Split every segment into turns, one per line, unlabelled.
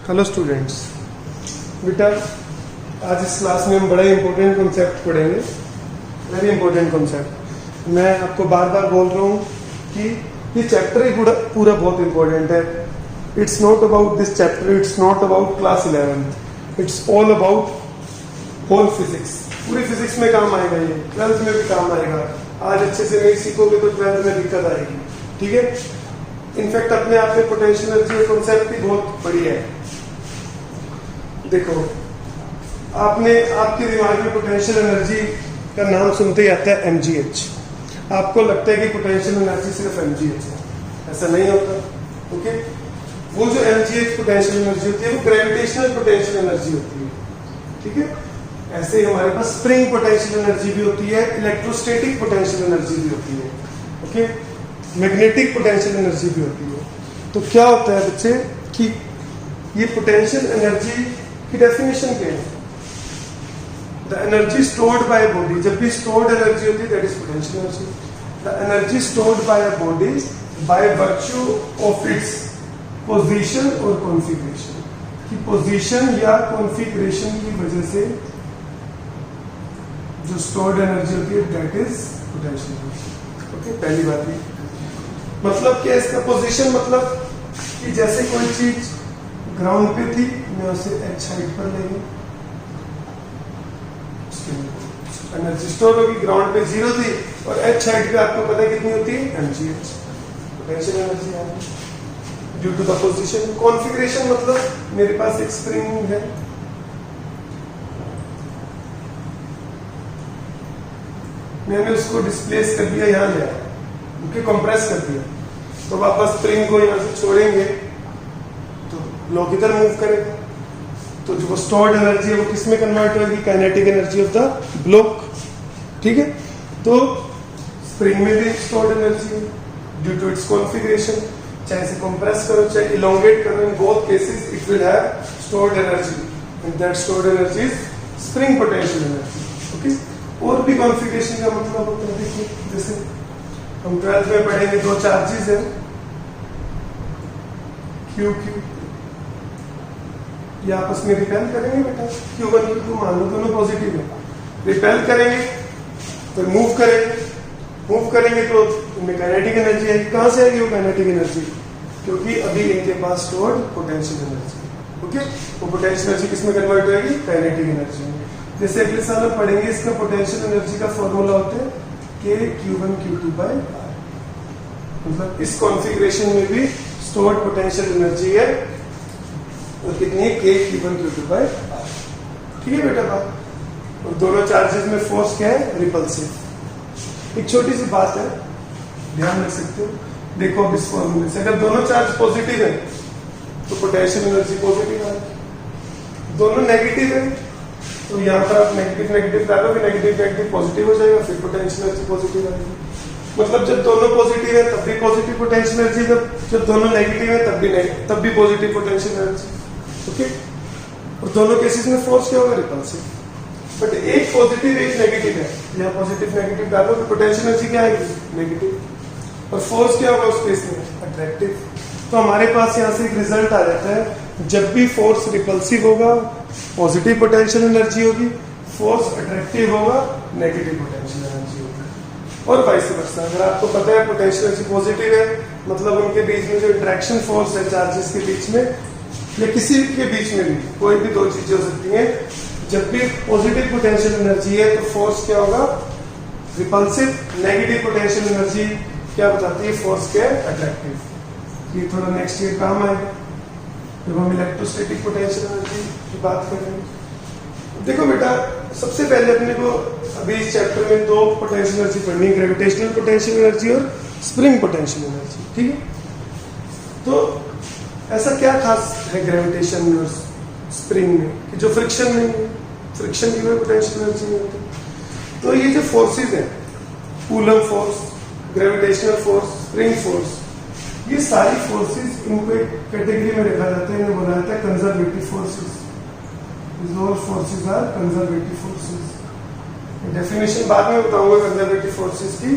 Hello students, बेटा आज इस क्लास में हम बड़ा इंपॉर्टेंट कॉन्सेप्ट पढ़ेंगे। Very important concept. मैं आपको बार बार बोल रहा हूँ कि ये चैप्टर ही पूरा बहुत इंपॉर्टेंट है। It's not about this chapter, it's not about class 11th, it's all about whole physics. पूरी फिजिक्स में काम आएगा, ये 12th में भी काम आएगा। आज अच्छे से नहीं सीखोगे तो 12th में दिक्कत आएगी, ठीक है। इनफैक्ट अपने आप में पोटेंशियल एनर्जी कॉन्सेप्ट भी बहुत बढ़िया है। देखो, आपके दिमाग में पोटेंशियल एनर्जी का नाम सुनते ही आता है mgh। आपको लगता है कि पोटेंशियल एनर्जी सिर्फ mgh है, ऐसा नहीं होता। ओके, वो जो mgh पोटेंशियल एनर्जी होती है वो ग्रेविटेशनल पोटेंशियल एनर्जी होती है, ठीक है। ऐसे ही हमारे पास स्प्रिंग पोटेंशियल एनर्जी भी होती है, इलेक्ट्रोस्टैटिक पोटेंशियल एनर्जी भी होती है, ओके, मैग्नेटिक पोटेंशियल एनर्जी भी होती है। तो क्या होता है बच्चे कि ये पोटेंशियल एनर्जी की डेफिनेशन क्या है? The energy stored by body. जब भी स्टोर्ड एनर्जी होती है that is potential energy. The energy stored bye a body by virtue of its position और कॉन्फिगरेशन। कि पोजीशन या कॉन्फिगरेशन की वजह से जो स्टोर्ड एनर्जी होती है that is potential energy. Okay, पहली बात ये मतलब क्या है इसका? पोजीशन मतलब कि जैसे कोई चीज ग्राउंड पे थी, मैं उसे h हाइट पर ले गया, एनर्जी स्टोर होगी। ग्राउंड पे 0 थी और h हाइट पे आपको पता है कितनी होती है? mgh, पोटेंशियल एनर्जी आ गई due to the position. Configuration मतलब मेरे पास एक स्प्रिंग है, मैंने उसको डिस्प्लेस कर दिया, यहाँ ले आया, ओके, कंप्रेस कर दिया। तो वापस स्प्रिंग को यहाँ से छोड़ेंगे तो ब्लॉक इधर मूव करेगा। तो जो स्टोर्ड एनर्जी है वो किस में कन्वर्ट होगी? Kinetic energy of the block, ठीक है। तो स्प्रिंग में भी स्टोर्ड एनर्जी है ड्यू टू इट्स कॉन्फिगरेशन। चाहे इसे कंप्रेस करो चाहे इलोंगेट करो, in both cases it will have stored energy and that stored energy is spring potential energy, okay. और भी कॉन्फिगरेशन का मतलब होता है, देखिए जैसे हम 12th में पढ़ेंगे, दो चार्जेस हैं Q Q, ये आपस में रिपेल करेंगे बेटा। Q1 Q2 मान लो दोनों पॉजिटिव है, रिपेल करेंगे फिर मूव करेंगे तो इनमें काइनेटिक एनर्जी आएगी। कहां से आएगी वो काइनेटिक एनर्जी? क्योंकि अभी इनके पास स्टोर्ड पोटेंशियल एनर्जी, ओके। वो पोटेंशियल एनर्जी किस में कन्वर्ट होगी? काइनेटिक एनर्जी में। जैसे अगले साल हम पढ़ेंगे, इसका पोटेंशियल एनर्जी का फॉर्मूला होता है K Q1 Q2 by R। मतलब इस कॉन्फ़िगरेशन में भी स्टोर्ड पोटेंशियल एनर्जी है और कितनी है? K Q1 Q2 by R, ठीक है बेटा बात। और दोनों चार्जेस में फोर्स क्या है? रिपल्सिव। एक छोटी सी बात है, ध्यान रख सकते हो। देखो अब इस फॉर्मूले से अगर दोनों चार्ज पॉजिटिव है तो पोटेंशियल एनर्जी पॉजिटिव आएगी। दोनों नेगेटिव है तो यहाँ पर आप नेगेटिव नेगेटिव डालोगे, नेगेटिव नेगेटिव पॉजिटिव हो जाएगा, फिर पोटेंशियल एनर्जी पॉजिटिव आएगी। मतलब जब दोनों पॉजिटिव है तब भी पॉजिटिव पोटेंशियल एनर्जी, जब दोनों नेगेटिव है तब भी पॉजिटिव पोटेंशियल एनर्जी, ओके। और दोनों केसेस में फोर्स क्या होगा? रिपल्सिव। बट एक पॉजिटिव एक नेगेटिव है, यहाँ पॉजिटिव नेगेटिव डालो तो पोटेंशियल एनर्जी क्या आएगी? नेगेटिव। और फोर्स क्या होगा उस केस में? अट्रैक्टिव। तो हमारे पास यहाँ से एक रिजल्ट आ जाता है, जब भी फोर्स रिपल्सिव होगा पॉजिटिव पोटेंशियल एनर्जी होगी, फोर्स अट्रैक्टिव होगा नेगेटिव पोटेंशियल एनर्जी होगी, और वाइस वर्सा। अगर आपको पता है पोटेंशियल एनर्जी पॉजिटिव है मतलब उनके बीच में जो इंटरेक्शन फोर्स है चार्जेस के बीच में या किसी के बीच में भी, कोई भी दो चीजें हो सकती हैं, जब भी पॉजिटिव पोटेंशियल एनर्जी है तो फोर्स क्या होगा? रिपल्सिव। नेगेटिव पोटेंशियल एनर्जी क्या बताती है? फोर्स क्या है? अट्रैक्टिव। ये थोड़ा नेक्स्ट ईयर काम आएगा जब हम इलेक्ट्रोस्टैटिक पोटेंशियल एनर्जी की बात करेंगे। देखो बेटा, सबसे पहले अपने को अभी इस चैप्टर में दो पोटेंशियल एनर्जी पढ़नी है, ग्रेविटेशनल पोटेंशियल एनर्जी और स्प्रिंग पोटेंशियल एनर्जी, ठीक है। तो ऐसा क्या खास है ग्रेविटेशन में और स्प्रिंग में कि जो फ्रिक्शन नहीं है? फ्रिक्शन की वजह पोटेंशियल एनर्जी नहीं होती। तो ये जो फोर्सेज है, coulomb force, gravitational force, spring force, ये सारी फोर्सेस इनको एक कैटेगरी में रखा जाता है, इन्हें बोला जाता है conservative forces. These all forces are conservative forces. Definition बाद में बताऊंगा कंजर्वेटिव फोर्सेस की,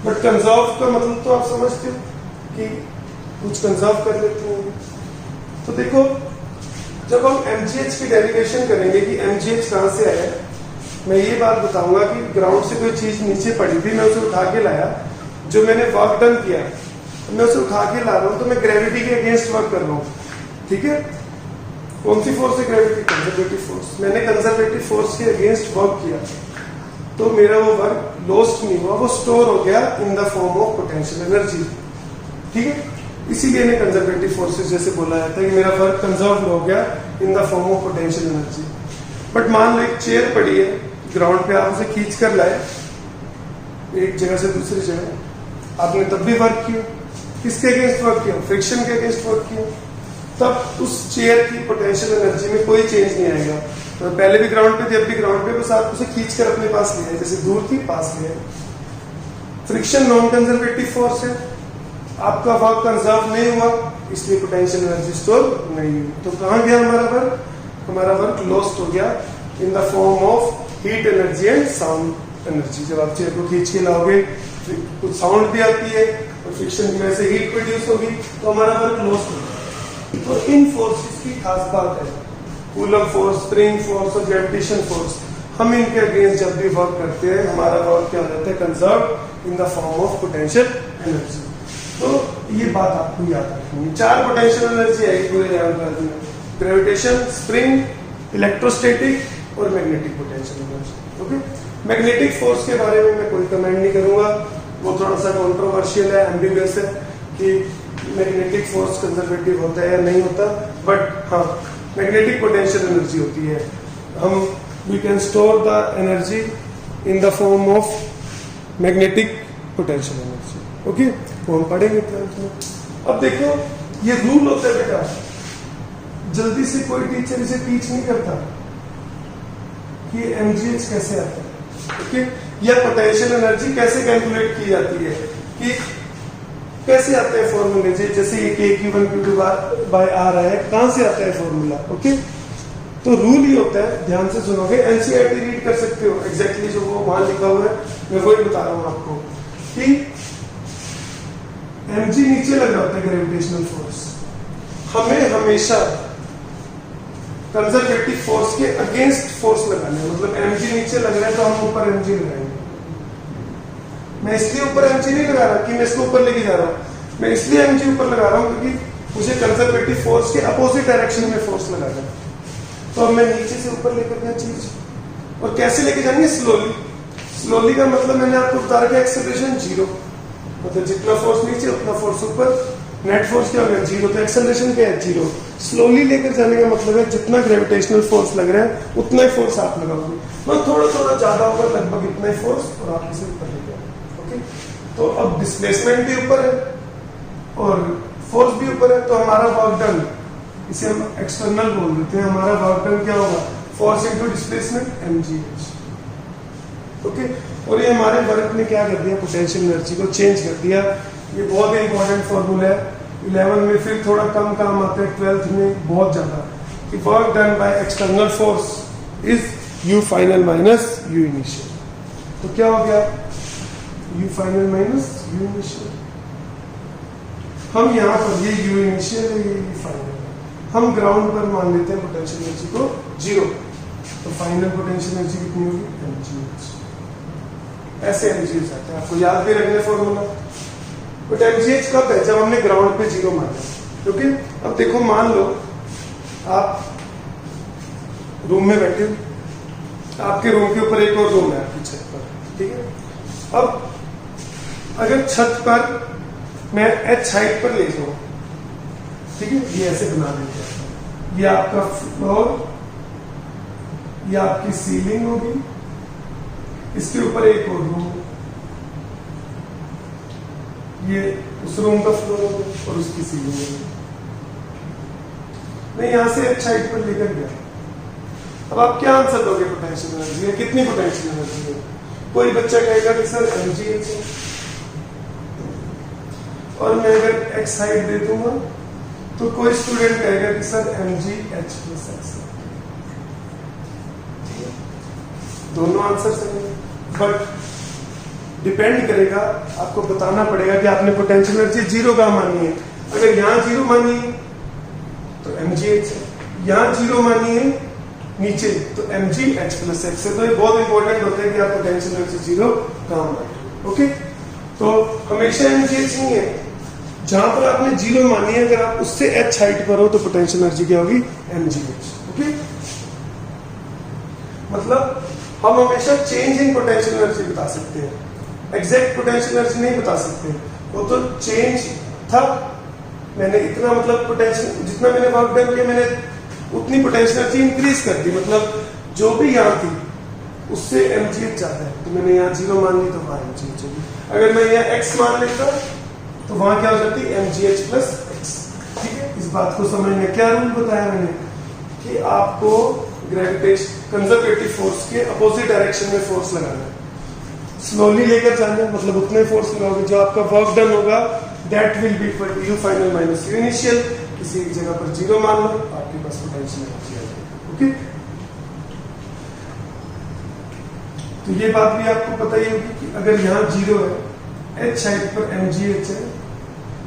बट कंजर्व का मतलब तो आप समझते हो कि कुछ कंजर्व कर लेते हैं। तो देखो जब हम mgh की डेरिवेशन करेंगे कि mgh कहाँ से आया, मैं ये बात बताऊंगा कि ग्राउंड से कोई चीज नीचे पड़ी थी, मैं उसे उठा के लाया, जो मैंने वर्क डन किया मैं उसे उठा के ला रहा हूं, तो मैं ग्रेविटी के अगेंस्ट वर्क कर रहा हूं, ठीक है। कौन सी फोर्स है? Gravity, conservative force. मैंने कंजर्वेटिव फोर्स के अगेंस्ट वर्क किया, तो मेरा वो वर्क लॉस्ट नहीं हुआ, वो स्टोर हो गया इन the form of potential energy, ठीक है। इसीलिए ने कंजर्वेटिव फोर्सेस जैसे बोला जाता है कि मेरा वर्क कंजर्व हो गया इन the form of potential energy. But मान लो एक चेयर पड़ी है ग्राउंड पे, आप उसे खींच कर लाए एक जगह से दूसरी जगह, आपने तब भी वर्क किया, किसके अगेंस्ट वर्क किया? फ्रिक्शन के अगेंस्ट वर्क किया, तब उस चेयर की पोटेंशियल एनर्जी में कोई चेंज नहीं आएगा। तो पहले भी ग्राउंड पे थी, अब भी ग्राउंड पे, बस आप उसे खींच कर अपने पास ले आए, जैसे दूर थी पास ले आए। फ्रिक्शन नॉन कंजर्वेटिव फोर्स है, आपका वर्क कंजर्व नहीं हुआ, इसलिए पोटेंशियल एनर्जी स्टोर नहीं हुई। तो कहाँ गया हमारा वर्क? हमारा वर्क लॉस्ट हो गया इन the form of heat energy and sound energy. जब आप चेयर को खींच के लाओगे कुछ साउंड भी आती है और फ्रिक्शन की वजह से हीट प्रोड्यूस होगी, तो हमारा वर्क लॉस्ट होगा। तो इन फोर्सेस की खास बात है, कूलम फोर्स, स्प्रिंग फोर्स और ग्रेविटेशन फोर्स, हम इनके अगेंस्ट जब भी वर्क करते हैं हमारा वर्क क्या हो जाता है? Conserve in the form of potential energy. तो ये बात आपको याद रखनी है। 4 पोटेंशियल एनर्जी है पूरे लेवल में, ग्रेविटेशन, स्प्रिंग, इलेक्ट्रोस्टैटिक और magnetic potential energy. Okay, magnetic force के बारे में मैं कोई कमेंट नहीं करूंगा, वो थोड़ा सा कंट्रोवर्शियल है, एम्बिगुअस है कि मैग्नेटिक फोर्स कंजर्वेटिव होता है या नहीं होता, बट हाँ मैग्नेटिक पोटेंशियल एनर्जी होती है। हम we can store the energy in the form of magnetic potential energy. Okay, वो हम पढ़ेंगे 12th में। अब देखो ये रूल होता है बेटा, जल्दी से कोई टीचर इसे टीच नहीं करता कि mgh कैसे आता है, ओके, या पोटेंशियल एनर्जी कैसे कैलकुलेट की जाती है, कि कैसे आता है फॉर्मूले, जैसे ये KQ1Q2 बाय R है, कहां से आता है फॉर्मूला। ओके, तो रूल ही होता है, ध्यान से सुनोगे, एनसीईआरटी रीड कर सकते हो, एग्जैक्टली जो वो वहां लिखा हुआ है मैं वही बता रहा हूं आपको कि mg नीचे लग रहा होता है ग्रेविटेशनल फोर्स, हमें हमेशा कंजर्वेटिव फोर्स के अगेंस्ट फोर्स लगाना है। मतलब mg नीचे लग रहा है तो हम ऊपर mg लगाएंगे। मैं इसलिए ऊपर mg नहीं लगा रहा कि मैं इसको ऊपर लेके जा रहा हूं, मैं इसलिए mg ऊपर लगा रहा हूं क्योंकि मुझे कंजर्वेटिव फोर्स के अपोजिट डायरेक्शन में फोर्स लगाना है। तो अब मैं नीचे से ऊपर लेकर गया चीज, और कैसे लेके जाएंगे? स्लोली। स्लोली का मतलब मैंने आपको बता रखा है एक्सेलरेशन 0, मतलब जितना फोर्स नीचे उतना फोर्स ऊपर, नेट फोर्स क्या होगा? 0। तो एक्सेलरेशन क्या है? 0। स्लोली लेकर जाने का मतलब है जितना ग्रेविटेशनल फोर्स लग रहा है उतना ही फोर्स आप लगाओगे, मतलब थोड़ा थोड़ा ज्यादा होगा, लगभग इतना ही फोर्स, और आप इसे ऊपर ले जाओगे। ओके, तो अब डिस्प्लेसमेंट भी ऊपर है और फोर्स भी ऊपर है, तो हमारा वर्क डन, इसे हम एक्सटर्नल बोल देते हैं, हमारा वर्क डन क्या होगा? Force into displacement mgh। Okay, और ये हमारे वर्क ने क्या कर दिया? पोटेंशियल एनर्जी को चेंज कर दिया। ये बहुत ही इंपॉर्टेंट फॉर्मूला है, 11 में फिर थोड़ा कम काम आता है, 12th में बहुत ज्यादा, कि work done by external force is U final minus U initial. तो क्या हो गया? U final minus U initial. हम यहाँ पर ये U इनिशियल है, ये U फाइनल, हम ग्राउंड पर मान लेते हैं पोटेंशियल एनर्जी को 0, तो फाइनल पोटेंशियल एनर्जी कितनी होगी? mgh। ऐसे mgh आता है, आपको याद भी रखना फॉर्मूला। बट mgh कब है? जब हमने ग्राउंड पे 0 माना। ओके, अब देखो मान लो आप रूम में बैठे हो, आपके रूम के ऊपर एक और रूम है आपकी छत पर, ठीक है। अब अगर छत पर मैं h हाइट पर ले जाऊं, ठीक है, ये ऐसे बना देते हैं, ये आपका फ्लोर, ये आपकी सीलिंग होगी, इसके ऊपर एक और रूम, ये उस रूम का फ्लोर होगा और उसकी सीलिंग होगी। मैं यहां से h हाइट पर लेकर गया, अब आप क्या आंसर दोगे? पोटेंशियल एनर्जी है, कितनी पोटेंशियल एनर्जी है? कोई बच्चा कहेगा कि सर mgh है, और मैं अगर x हाइट दे दूंगा तो कोई स्टूडेंट कहेगा कि सर mgh प्लस x। दोनों आंसर सही है, बट डिपेंड करेगा, आपको बताना पड़ेगा कि आपने पोटेंशियल एनर्जी 0 कहां मानी है। अगर यहां 0 मानी है तो mgh है, यहाँ जीरो मानिए नीचे, तो mg h प्लस x है। तो ये बहुत इंपॉर्टेंट होता है कि आप पोटेंशियल एनर्जी जीरो कहाँ माने। ओके, तो हमेशा mg h नहीं है, जहां पर आपने जीरो मानी है अगर आप उससे h हाइट पर हो तो पोटेंशियल एनर्जी क्या होगी, mg h। ओके, मतलब हम हमेशा चेंज इन पोटेंशियल एनर्जी बता सकते हैं, एग्जैक्ट पोटेंशियल एनर्जी नहीं बता सकते। वो तो चेंज था, मैंने इतना मतलब पोटेंशियल जितना मैंने वर्क डन किया मैंने उतनी पोटेंशियल एनर्जी इंक्रीज कर दी, मतलब जो भी यहाँ थी उससे mgh ज्यादा है, तो मैंने यहाँ जीरो मान ली तो वहां mgh होगी। अगर मैं यहाँ x मान लेता तो वहां क्या हो जाती mgh प्लस x। ठीक है, इस बात को समझने क्या रूल बताया मैंने कि आपको ग्रेविटेशन कंजर्वेटिव फोर्स के अपोजिट डायरेक्शन में फोर्स लगाना है, स्लोली लेकर जाना है, मतलब उतने फोर्स लगाओगे जो आपका वर्क डन होगा that will be equal to U final minus U initial. किसी एक जगह पर जीरो मान लो, आपके पास पोटेंशियल एनर्जी आ जाएगी। ओके, तो ये बात भी आपको पता ही होगी कि अगर यहाँ जीरो है, h हाइट पर mgh है,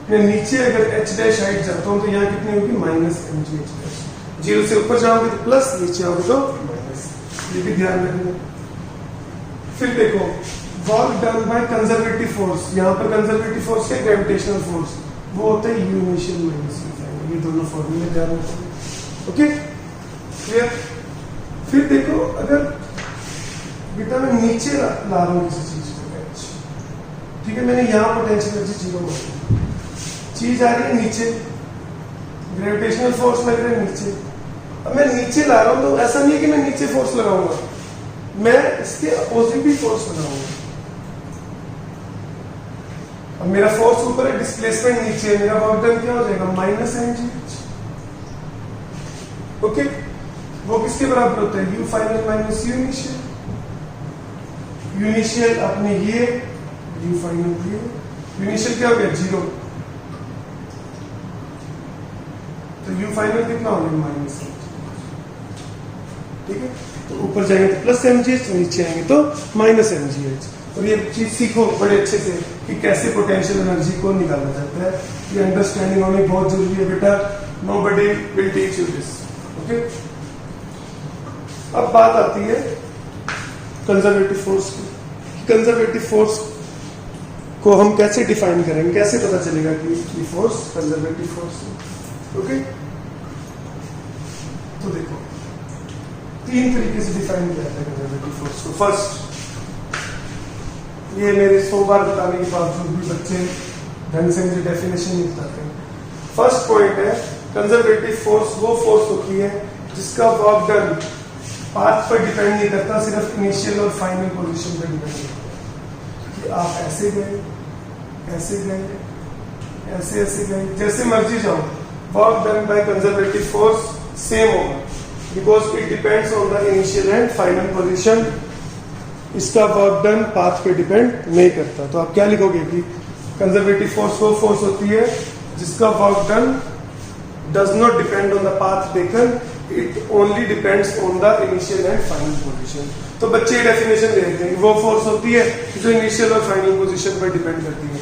मैं नीचे अगर h डैश हाइट जाता हूँ तो यहाँ कितनी होगी, माइनस mgh डैश। जीरो से ऊपर जाओगे तो प्लस, नीचे आओगे तो माइनस, ये भी ध्यान रखना। फिर देखो work done by conservative force, यहाँ पर कंजर्वेटिव फोर्स है ग्रेविटेशनल फोर्स, वो होता है you initial minus you final, ये दोनों फॉर्मूले ध्यान रखो। Okay, clear. फिर देखो अगर बेटा मैं नीचे ला रहा हूँ किसी चीज को h, ठीक है, मैंने यहाँ पोटेंशियल एनर्जी जीरो मानी, चीज आ रही है नीचे, ग्रेविटेशनल फोर्स लग रहा है नीचे, अब मैं नीचे ला रहा हूँ तो ऐसा नहीं है कि मैं नीचे फोर्स लगाऊंगा, मैं इसके अपोजिट भी फोर्स लगाऊंगा। अब मेरा फोर्स ऊपर है, डिस्प्लेसमेंट नीचे है, मेरा वर्क डन क्या हो जाएगा, माइनस mgh। ओके, वो किसके बराबर होता है, you final minus U initial. You initial अपने ये, यू फाइनल ये, यू इनिशियल क्या हो गया, जीरो, तो यू फाइनल कितना हो गया, माइनस। ठीक है, तो ऊपर जाएंगे तो प्लस mgh, नीचे आएंगे तो माइनस mgh। और ये चीज सीखो बड़े अच्छे से कि कैसे पोटेंशियल एनर्जी को निकाला जाता है, ये अंडरस्टैंडिंग होनी बहुत जरूरी है बेटा, nobody will teach you this. Okay, अब बात आती है कंजर्वेटिव फोर्स की। कंजर्वेटिव फोर्स को हम कैसे डिफाइन करेंगे, कैसे पता चलेगा कि ये फोर्स कंजर्वेटिव फोर्स है। ओके, तो देखो तीन तरीके से डिफाइन किया जाता है कंजर्वेटिव फोर्स को। फर्स्ट, ये मेरे 100 बार बताने के बावजूद भी बच्चे ढंग से मुझे डेफिनेशन नहीं बताते हैं। फर्स्ट पॉइंट है कंजर्वेटिव फोर्स वो फोर्स होती है जिसका वर्क डन पाथ पर डिपेंड नहीं करता, सिर्फ इनिशियल और फाइनल पोजीशन पर डिपेंड करता है कि आप ऐसे गए, ऐसे गए, ऐसे ऐसे गए, जैसे मर्जी जाओ, work done by conservative force same होगा because it depends on the initial and final position. इसका वर्क डन पाथ पे डिपेंड नहीं करता। तो आप क्या लिखोगे कि कंजर्वेटिव फोर्स वो फोर्स होती है जिसका work done does not depend on the path taken, it only depends on the initial and final position. तो बच्चे डेफिनेशन दे देते हैं, वो फोर्स होती है जो इनिशियल और फाइनल पोजीशन पर डिपेंड करती है।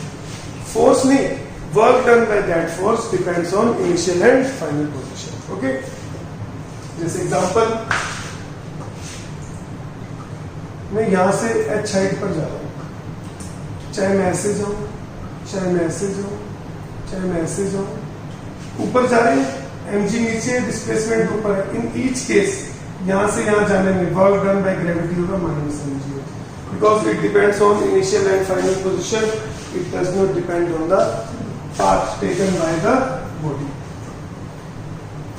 फोर्स नहीं, work done by that force depends on initial and final position. Okay, जैसे एग्जांपल, मैं यहां से h हाइट पर जा रहा हूं, चाहे मैं ऐसे जाऊं, चाहे मैं ऐसे जाऊं, चाहे मैं ऐसे जाऊं, ऊपर जा रहे हैं, mg नीचे, डिस्प्लेसमेंट ऊपर है। इन ईच केस यहां से यहां जाने में वर्क डन बाय ग्रेविटी होगा minus mg, because it depends on initial and final position, it does not depend on the path taken by the body.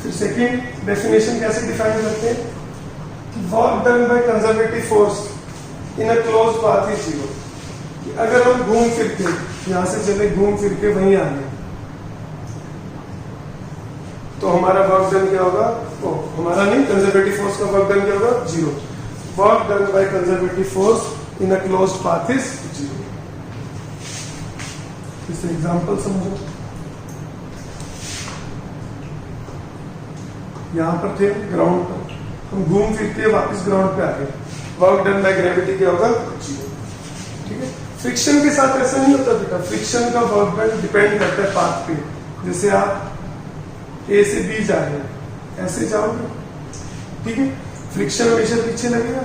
फिर सेकंड डेफिनेशन कैसे डिफाइन करते हैं कि work done by conservative force in a close path is zero. अगर हम घूम फिर के यहां से चले, घूम फिर के वहीं आ गए, तो हमारा वर्क डन क्या होगा, हमारा नहीं, कंजर्वेटिव फोर्स का वर्क डन क्या होगा, zero. Work done by conservative force in a closed path is zero. इस एग्जांपल समझो, यहां पर थे ग्राउंड पर, हम घूम फिर के वापस ग्राउंड पे आ गए, वर्क डन बाय ग्रेविटी क्या होगा, जीरो। ठीक है, फ्रिक्शन के साथ ऐसा नहीं होता बेटा, फ्रिक्शन का वर्क डन डिपेंड करता है पाथ पे। जैसे आप ए से बी जा रहे हैं, ऐसे जाओगे, ठीक है। फ्रिक्शन हमेशा पीछे लगेगा।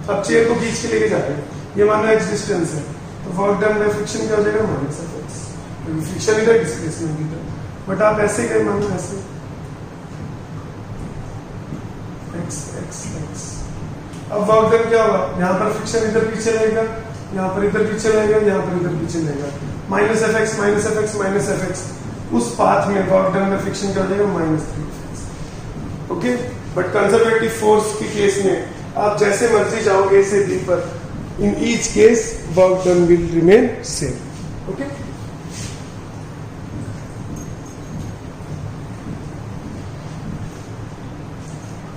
अब चेयर को खींच के लेके जा रहे हैं, ये मान लो x डिस्टेंस है, तो वर्क डन बाय फ्रिक्शन क्या हो जाएगा, माइनस एफ एक्स, क्योंकि फ्रिक्शन इधर डिस्प्लेसमेंट इधर। बट आप ऐसे गए, मान लो ऐसे x x x। अब वर्क डन क्या होगा, यहाँ पर फ्रिक्शन इधर पीछे रहेगा, यहाँ पर इधर पीछे रहेगा, यहाँ पर इधर पीछे रहेगा, minus F x minus F x minus F x. उस पाथ में वर्क डन में फ्रिक्शन क्या हो जाएगा, minus 3 okay. But conservative force के केस में आप जैसे मर्जी जाओगे से बी पर, in each case work done will remain same, okay.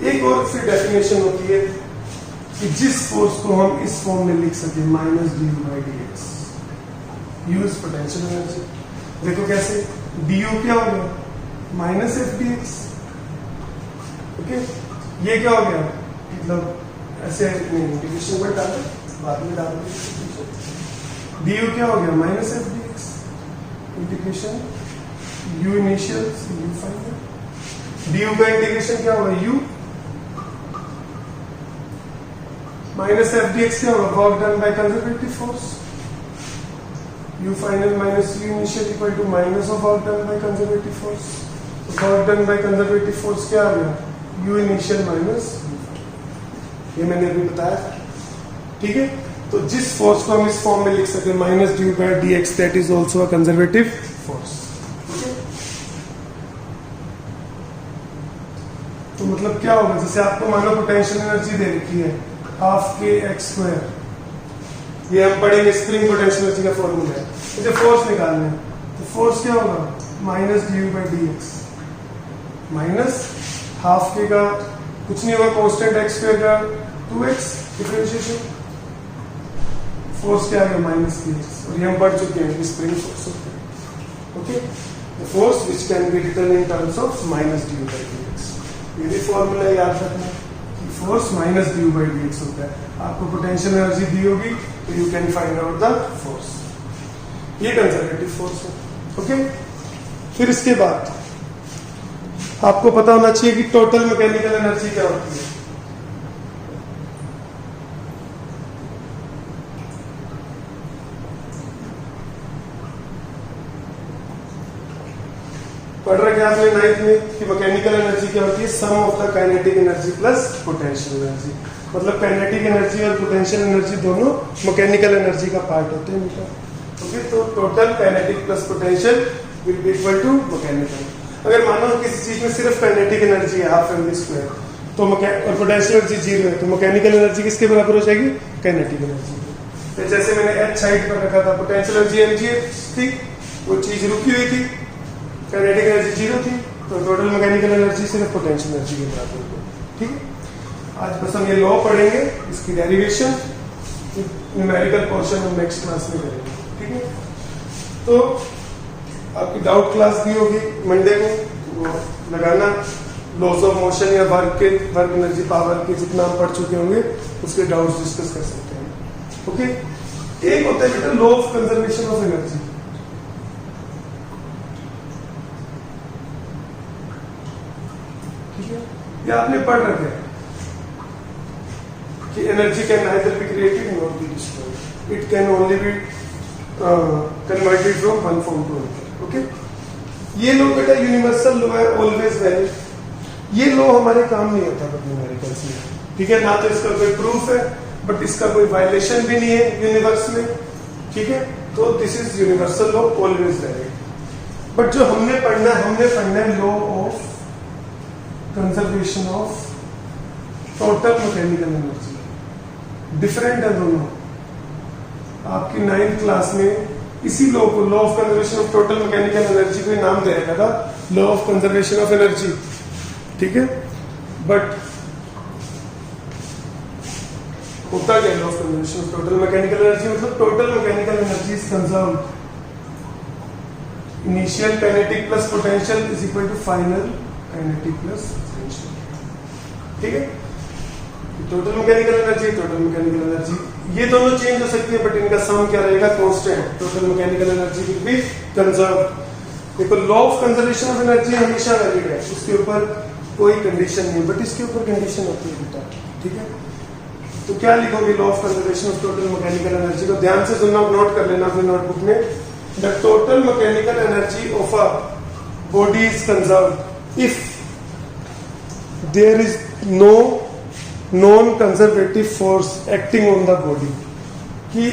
एक और फिर डेफिनेशन होती है कि जिस फोर्स को हम इस फॉर्म में लिख सके, minus D U by D x, use potential energy. देखो कैसे, डी यू क्या हो गया, minus F D x, okay. ये क्या हो गया, मतलब ऐसे इंटीग्रेशन में डाल बाद में डाल डी यू क्या हो गया, minus F D X integration U initial U final. D U का इंटीग्रेशन क्या होगा, U minus F D X क्या होगा, work done by conservative force, U final minus U initial equal to minus of work done by conservative force. Work done by conservative force क्या आ गया, you initial minus, ये मैंने अभी बताया था, ठीक है। तो जिस फोर्स को हम इस फॉर्म में लिख सकते हैं, minus D by D X, that is also a conservative force, तो मतलब क्या होगा, जैसे आपको मानो पोटेंशियल एनर्जी दे रखी है हाफ के एक्स स्क्वायर, ये हम पढ़ेंगे स्प्रिंग पोटेंशियल एनर्जी का फॉर्मूला है। मुझे फोर्स निकालना है, तो फोर्स क्या होगा, minus D U by D x, minus half के का कुछ नहीं होगा, कांस्टेंट एक्स स्क्वायर का 2x डिफरेंशिएशन, फोर्स क्या है माइनस डी एक्स, और ये हम पढ़ चुके हैं स्प्रिंग फोर्स होते हैं, okay. The force which can be written in terms of minus D U by D X, ये भी फॉर्मूला याद रखना, force minus D U by D X होता है। आपको पोटेंशियल एनर्जी दी होगी तो you can find out the force, ये कंजर्वेटिव फोर्स है, ओके। फिर इसके बाद आपको पता होना चाहिए कि टोटल मैकेनिकल एनर्जी क्या होती है। पढ़ रखे आपने नाइन्थ में कि मैकेनिकल एनर्जी क्या होती है, sum of the kinetic energy plus potential energy. मतलब काइनेटिक एनर्जी और पोटेंशियल एनर्जी दोनों मैकेनिकल एनर्जी का पार्ट होते हैं बेटा, ओके। तो total kinetic plus potential will be equal to mechanical. अगर मानो किसी चीज में सिर्फ काइनेटिक एनर्जी है हाफ एम स्क्वायर, तो और पोटेंशियल एनर्जी 0 है, तो मैकेनिकल एनर्जी किसके बराबर हो जाएगी, काइनेटिक एनर्जी। तो जैसे मैंने एच साइड पर रखा था, पोटेंशियल एनर्जी एमजी थी, वो चीज रुकी हुई थी, काइनेटिक एनर्जी 0 थी, तो टोटल मैकेनिकल एनर्जी सिर्फ पोटेंशियल एनर्जी के बराबर होगी, ठीक है। आज बस हम ये लॉ पढ़ेंगे, इसकी डेरिवेशन न्यूमेरिकल पोर्शन हम नेक्स्ट क्लास में करेंगे, ठीक है। तो आपकी डाउट क्लास दी होगी मंडे को, वो लगाना, लॉस ऑफ मोशन या वर्क एनर्जी पावर के जितना हम पढ़ चुके होंगे उसके डाउट्स डिस्कस कर सकते हैं, ओके। एक होता है बेटा law of conservation of energy, ठीक है, ये आपने पढ़ रखे हैं कि energy can neither be created nor be destroyed, it can only be converted from one form to another, okay. ये लो बेटा यूनिवर्सल लो है, ऑलवेज वैलिड। ये लो हमारे काम नहीं होता न्यूमेरिकल्स में, ठीक है, ना तो इसका कोई प्रूफ है, बट इसका कोई वायलेशन भी नहीं है यूनिवर्स में, ठीक है। तो this is universal law, always valid. But जो हमने पढ़ना है law of conservation of total mechanical energy. Different है दोनों। आपकी 9th क्लास में इसी लॉ को, law of conservation of total mechanical energy को नाम दे रखा था law of conservation of energy, ठीक है। बट होता क्या law of conservation of total mechanical energy, मतलब total mechanical energy is conserved, initial kinetic plus potential is equal to final kinetic plus potential, ठीक है। टोटल मैकेनिकल एनर्जी ये दोनों change हो सकती है, बट इनका सम क्या रहेगा, constant. Total mechanical energy will be conserved. देखो law of conservation of energy हमेशा वैलिड है, उसके ऊपर कोई कंडीशन नहीं, बट इसके ऊपर कंडीशन होती है बेटा, ठीक है। तो क्या लिखोगे, law of conservation of total mechanical energy को ध्यान से सुनना, नोट कर लेना अपनी नोटबुक में। The total mechanical energy of a body is conserved if there is no non conservative force acting on the body. कि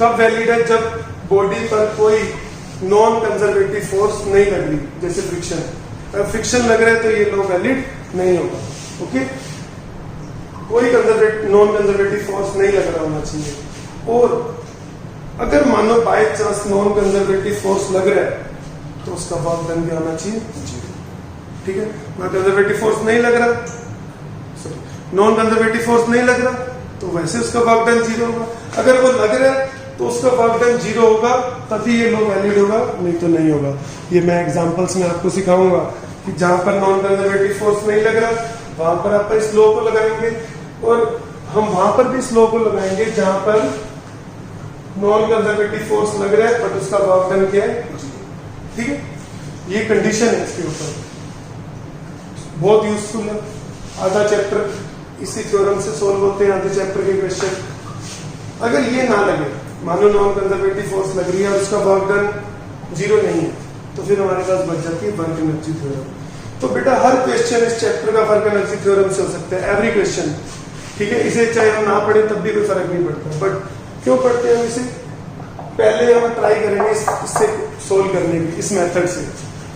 कब वैलिड है, जब बॉडी पर कोई नॉन कंजर्वेटिव फोर्स नहीं लग रही, जैसे फ्रिक्शन। अगर फ्रिक्शन लग रहा है तो ये लॉ वैलिड नहीं होगा, ओके। कोई नॉन कंजर्वेटिव फोर्स नहीं लग रहा होना चाहिए। और अगर मानो by chance non conservative force लग रहा है तो उसका वर्क डन क्या होना चाहिए, ठीक है। ना कंजर्वेटिव फोर्स नहीं लग रहा, नॉन कंजर्वेटिव फोर्स नहीं लग रहा, तो वैसे उसका वर्क डन 0 होगा। अगर वो लग रहा है तो उसका वर्क डन 0 होगा, तभी ये लॉ वैलिड होगा, नहीं तो नहीं होगा। ये मैं एग्जांपल्स में आपको सिखाऊंगा कि जहां पर नॉन कंजर्वेटिव फोर्स नहीं लग रहा वहां पर आप इस लॉ को लगाएंगे, और हम वहां पर भी इस लॉ को लगाएंगे जहां पर नॉन कंजर्वेटिव फोर्स लग रहा है बट उसका वर्क डन क्या है, ठीक है। ये कंडीशन है इसके ऊपर, बहुत यूजफुल है। आधा चैप्टर इसी थ्योरम से सोल्व होते हैं, आधे चैप्टर के क्वेश्चन। अगर ये ना लगे, मानो नॉन कंजर्वेटिव फोर्स लग रही है और उसका वर्क डन 0 नहीं है, तो फिर हमारे पास बच जाती है वर्क एनर्जी थ्योरम। तो बेटा हर क्वेश्चन इस चैप्टर का वर्क एनर्जी थ्योरम से हो सकता है, एवरी क्वेश्चन, ठीक है। इसे चाहे हम ना पढ़े तब भी कोई फर्क नहीं पड़ता, बट क्यों पढ़ते हैं हम इसे, पहले हम ट्राई करेंगे इससे सोल्व करने की, इस मेथड से,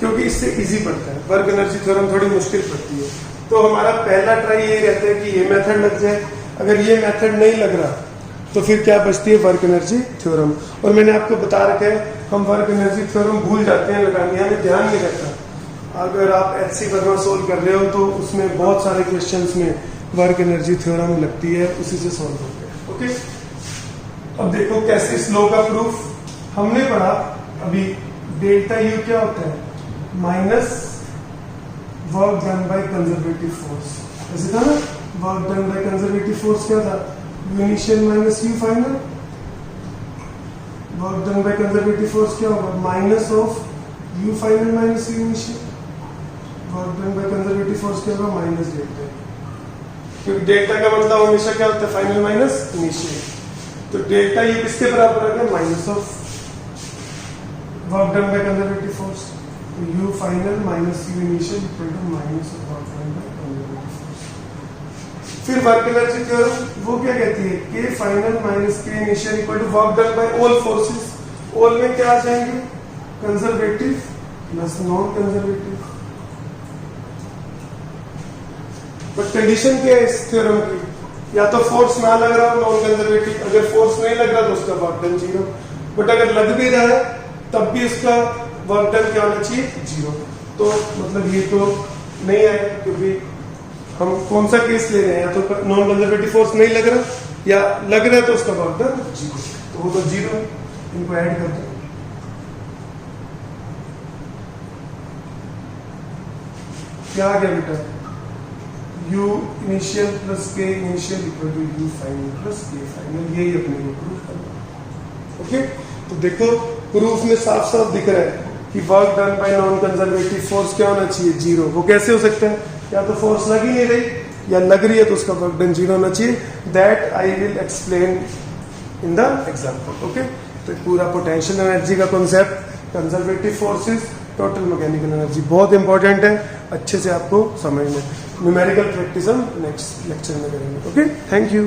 क्योंकि इससे इजी पड़ता है। वर्क एनर्जी थ्योरम थोड़ी मुश्किल पड़ती है, तो हमारा पहला ट्राई यही रहता है कि ये मेथड लग जाए। अगर ये मेथड नहीं लग रहा तो फिर क्या बचती है, वर्क एनर्जी थ्योरम। और मैंने आपको बता रखा है हम वर्क एनर्जी थ्योरम भूल जाते हैं लगाने, हमें ध्यान नहीं रहता। अगर आप एचसी वर्मा सोल्व कर रहे हो तो उसमें बहुत सारे क्वेश्चंस में वर्क एनर्जी थ्योरम लगती है, उसी से सोल्व होते हैं, ओके। अब देखो कैसे इस लॉ का प्रूफ हमने पढ़ा अभी। डेल्टा यू क्या होता है, minus work done by conservative force, ऐसे था ना। Work done by conservative force क्या था, you initial minus you final. Work done by conservative force क्या होगा, minus of you final minus U initial. Work done by conservative force क्या होगा, minus delta, क्योंकि डेल्टा का मतलब हमेशा क्या होता है, फाइनल माइनस इनिशियल। तो डेल्टा यू किसके बराबर आ गया, minus of work done by conservative force. तो U final minus U initial equal to minus of work done by conservative force. फिर वर्क एनर्जी थ्योरम वो क्या कहती है, K final minus K initial equal to work done by all forces. All में क्या आ जाएंगे, conservative plus non conservative. But condition क्या है इस थ्योरम की, या तो फोर्स ना लग रहा हो नॉन कंजर्वेटिव, अगर फोर्स नहीं लग रहा तो उसका वर्क डन 0, बट अगर लग भी रहा है तब भी उसका वर्क डन क्या होना चाहिए, 0। तो मतलब ये तो नहीं आएगा, क्योंकि हम कौन सा केस ले रहे हैं, या तो नॉन कंजर्वेटिव फोर्स नहीं लग रहा या लग रहा है तो उसका वर्क डन 0, तो वो तो 0 है। इनको ऐड कर दो, क्या आ गया बेटा, U initial plus K initial equal to U final plus K final. यही अपने को प्रूफ करना, ओके। तो देखो प्रूफ में साफ साफ दिख रहा है कि work done bye non conservative force क्या होना चाहिए, 0। वो कैसे हो सकता है, या तो फोर्स लग ही नहीं रही या लग रही है तो उसका वर्क डन 0 होना चाहिए। That I will explain in the example, okay. तो पूरा पोटेंशियल एनर्जी का concept, conservative forces, total mechanical energy बहुत इंपॉर्टेंट है, अच्छे से आपको समझना। न्यूमेरिकल प्रैक्टिस हम नेक्स्ट लेक्चर में करेंगे, ओके। Thank you.